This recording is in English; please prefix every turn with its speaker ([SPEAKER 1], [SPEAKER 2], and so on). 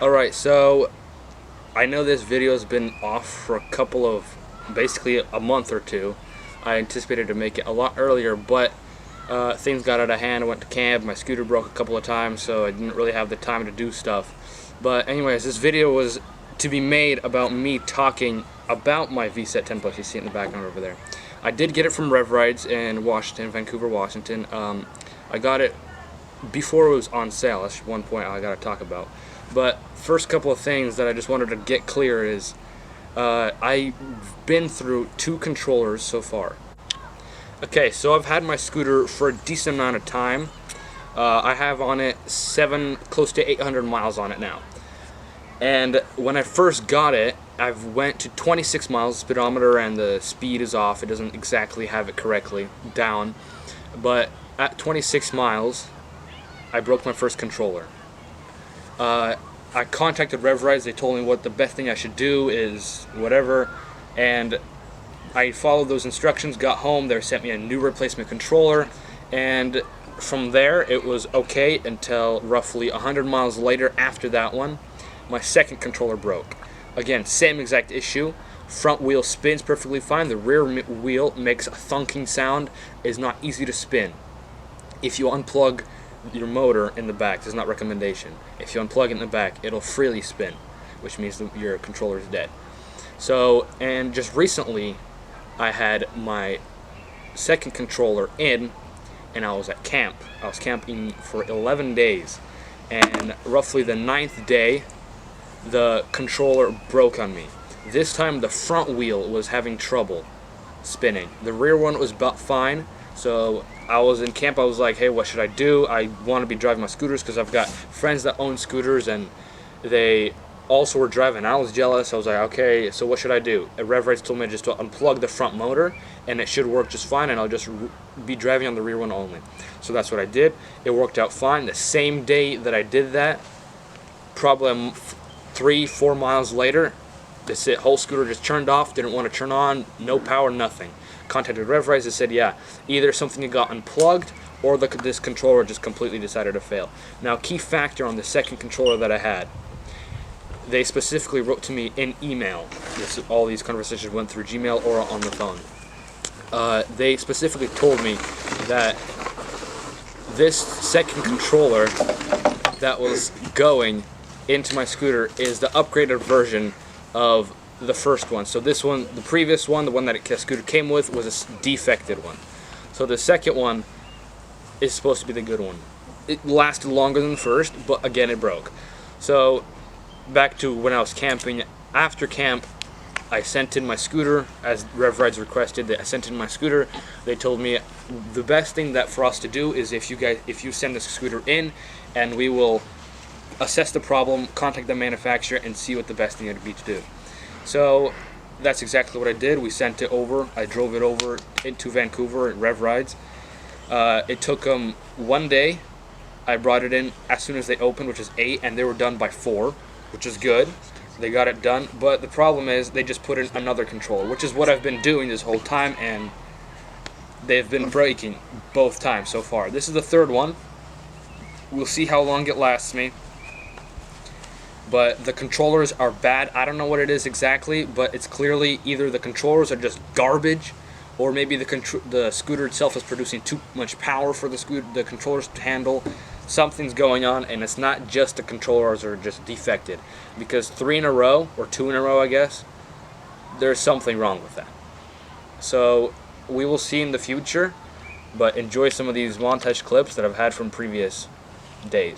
[SPEAKER 1] Alright, so I know this video has been off for basically a month or two. I anticipated to make it a lot earlier, but things got out of hand. I went to camp, my scooter broke a couple of times, so I didn't really have the time to do stuff. But anyways, this video was to be made about me talking about my vsett 10 Plus. You see it in the background over there. I did get it from Rev Rides in Washington, Vancouver, Washington. I got it before it was on sale. That's one point I gotta talk about. But first couple of things that I just wanted to get clear is I've been through 2 controllers so far. Okay, so I've had my scooter for a decent amount of time. I have on it close to 800 miles on it now. And when I first got it, I went to 26 miles speedometer, and the speed is off. It doesn't exactly have it correctly down. But at 26 miles, I broke my first controller. I contacted Rev Rides. They told me what the best thing I should do is whatever, and I followed those instructions. Got home, they sent me a new replacement controller, and from there it was okay until roughly 100 miles later. After that one, my second controller broke. Again, same exact issue. Front wheel spins perfectly fine. The rear wheel makes a thunking sound. Is not easy to spin. If you unplug your motor in the back, this is not recommendation. If you unplug it in the back, it'll freely spin, which means that your controller is dead. So, and just recently, I had my second controller in, and I was at camp. I was camping for 11 days, and roughly the 9th day, the controller broke on me. This time, the front wheel was having trouble spinning. The rear one was about fine. So I was in camp. I was like, hey, what should I do? I want to be driving my scooters because I've got friends that own scooters, and they also were driving. I was jealous. I was like, okay, so what should I do? And Rev Rides told me just to unplug the front motor, and it should work just fine, and I'll just be driving on the rear one only. So that's what I did. It worked out fine. The same day that I did that, probably 3-4 miles later, this whole scooter just turned off, didn't want to turn on, no power, nothing. Contacted Rev Rides. They said, yeah, either something got unplugged or this controller just completely decided to fail. Now, key factor on the second controller that I had, they specifically wrote to me in email. All these conversations went through Gmail or on the phone. They specifically told me that this second controller that was going into my scooter is the upgraded version of the first one. So this one, the previous one, the one that the scooter came with, was a defected one. So the second one is supposed to be the good one. It lasted longer than the first, but again it broke. So back to when I was camping. After camp, I sent in my scooter as Rev Rides requested. I sent in my scooter. They told me the best thing for us to do is if you send this scooter in, and we will assess the problem, contact the manufacturer, and see what the best thing would be to do. So that's exactly what I did. We sent it over. I drove it over into Vancouver at Rev Rides. It took them 1 day. I brought it in as soon as they opened, which is 8, and they were done by 4, which is good. They got it done, but the problem is they just put in another controller, which is what I've been doing this whole time, and they've been breaking both times so far. This is the third one. We'll see how long it lasts me. But the controllers are bad. I don't know what it is exactly, but it's clearly either the controllers are just garbage, or maybe the scooter itself is producing too much power for the controllers to handle. Something's going on, and it's not just the controllers are just defected. Because 3 in a row, or 2 in a row, I guess, there's something wrong with that. So we will see in the future, but enjoy some of these montage clips that I've had from previous days.